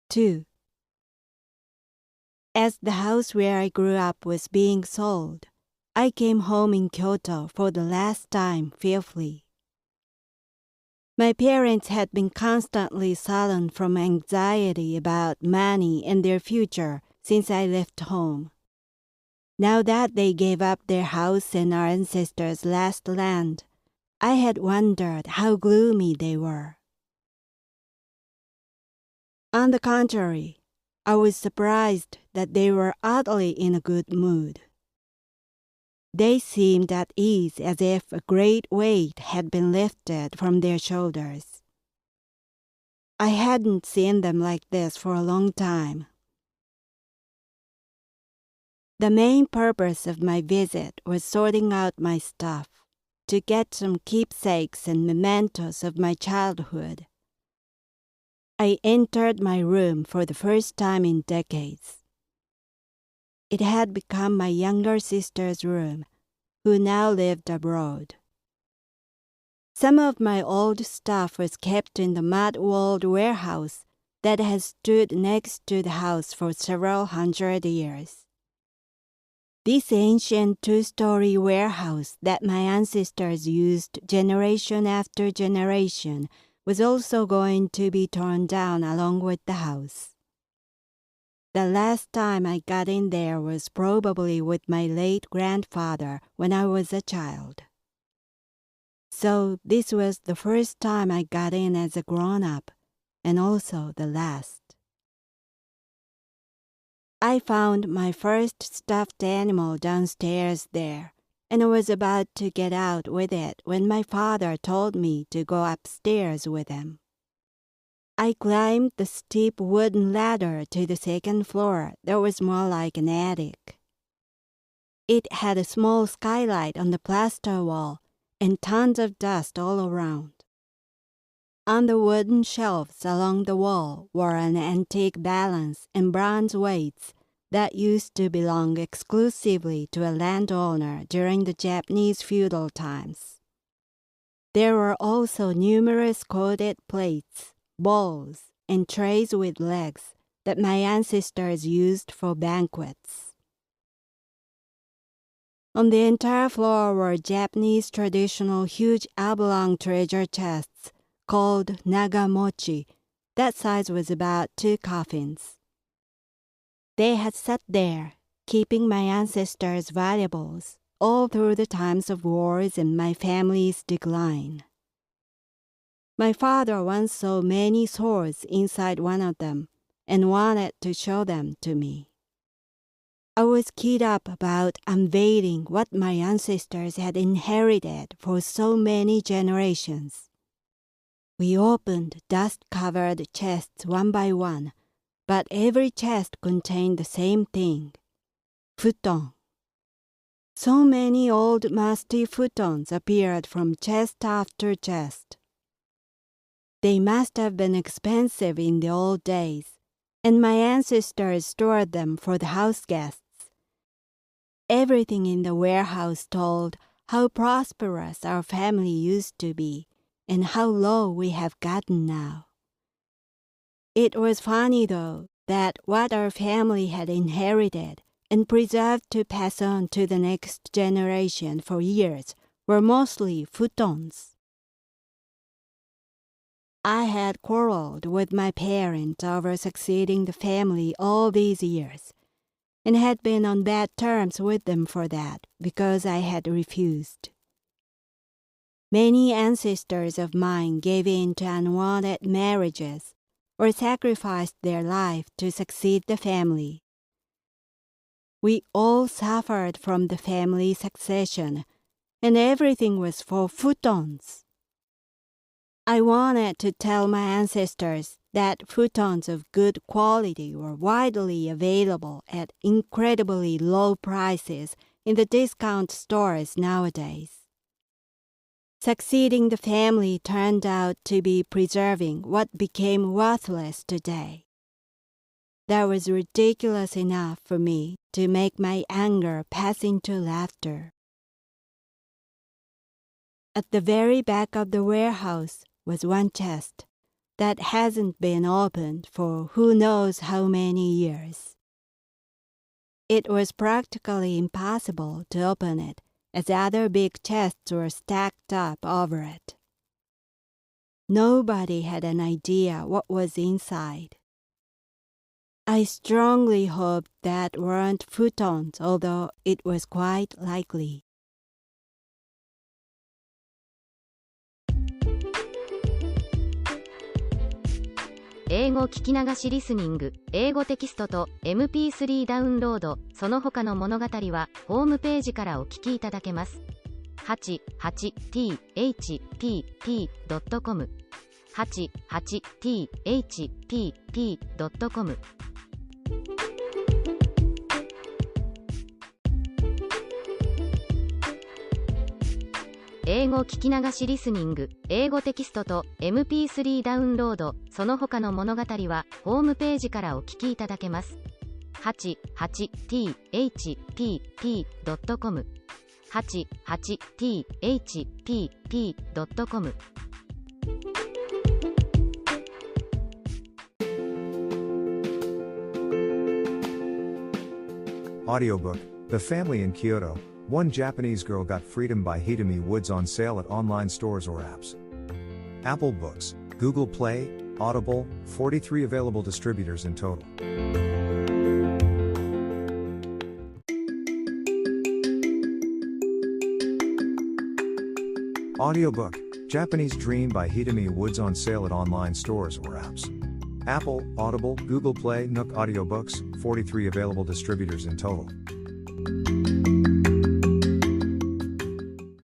2. As the house where I grew up was being sold, I came home in Kyoto for the last time fearfully. My parents had been constantly sullen from anxiety about money and their future since I left home. Now that they gave up their house and our ancestors' last land, I had wondered how gloomy they were. On the contrary, I was surprised that they were oddly in a good mood. They seemed at ease as if a great weight had been lifted from their shoulders. I hadn't seen them like this for a long time. The main purpose of my visit was sorting out my stuff, to get some keepsakes and mementos of my childhood. I entered my room for the first time in decades. It had become my younger sister's room, who now lived abroad. Some of my old stuff was kept in the mud-walled warehouse that has stood next to the house for several hundred years. This ancient two-story warehouse that my ancestors used generation after generation was also going to be torn down along with the house. The last time I got in there was probably with my late grandfather when I was a child. So this was the first time I got in as a grown-up, and also the last. I found my first stuffed animal downstairs there, and was about to get out with it when my father told me to go upstairs with him. I climbed the steep wooden ladder to the second floor that was more like an attic. It had a small skylight on the plaster wall and tons of dust all around. On the wooden shelves along the wall were an antique balance and bronze weights that used to belong exclusively to a landowner during the Japanese feudal times. There were also numerous coated plates, bowls, and trays with legs that my ancestors used for banquets. On the entire floor were Japanese traditional huge oblong treasure chests called nagamochi. That size was about 2 coffins. They had sat there, keeping my ancestors' valuables all through the times of wars and my family's decline. My father once saw many swords inside one of them and wanted to show them to me. I was keyed up about unveiling what my ancestors had inherited for so many generations. We opened dust-covered chests one by one, but every chest contained the same thing: futon. So many old musty futons appeared from chest after chest. They must have been expensive in the old days, and my ancestors stored them for the house guests. Everything in the warehouse told how prosperous our family used to be and how low we have gotten now. It was funny, though, that what our family had inherited and preserved to pass on to the next generation for years were mostly futons. I had quarreled with my parents over succeeding the family all these years, and had been on bad terms with them for that because I had refused. Many ancestors of mine gave in to unwanted marriages or sacrificed their life to succeed the family. We all suffered from the family succession, and everything was for futons. I wanted to tell my ancestors that futons of good quality were widely available at incredibly low prices in the discount stores nowadays. Succeeding the family turned out to be preserving what became worthless today. That was ridiculous enough for me to make my anger pass into laughter. At the very back of the warehouse was one chest, that hasn't been opened for who knows how many years. It was practically impossible to open it, as other big chests were stacked up over it. Nobody had an idea what was inside. I strongly hoped that weren't futons, although it was quite likely. 英語聞き流しリスニング、英語テキストと MP3 ダウンロード、その他の物語はホームページからお聞きいただけます。88thpp.com 88thpp.com 英語聞き流しリスニング、英語テキストと MP3 ダウンロード、その他の物語はホームページからお聞きいただけます。88thpp.com 88thpp.com Audiobook, The Family in Kyoto, One Japanese Girl Got Freedom by Hidemi Woods on sale at online stores or apps. Apple Books, Google Play, Audible, 43 available distributors in total. Audiobook, Japanese Dream by Hidemi Woods on sale at online stores or apps. Apple, Audible, Google Play, Nook Audiobooks, 43 available distributors in total.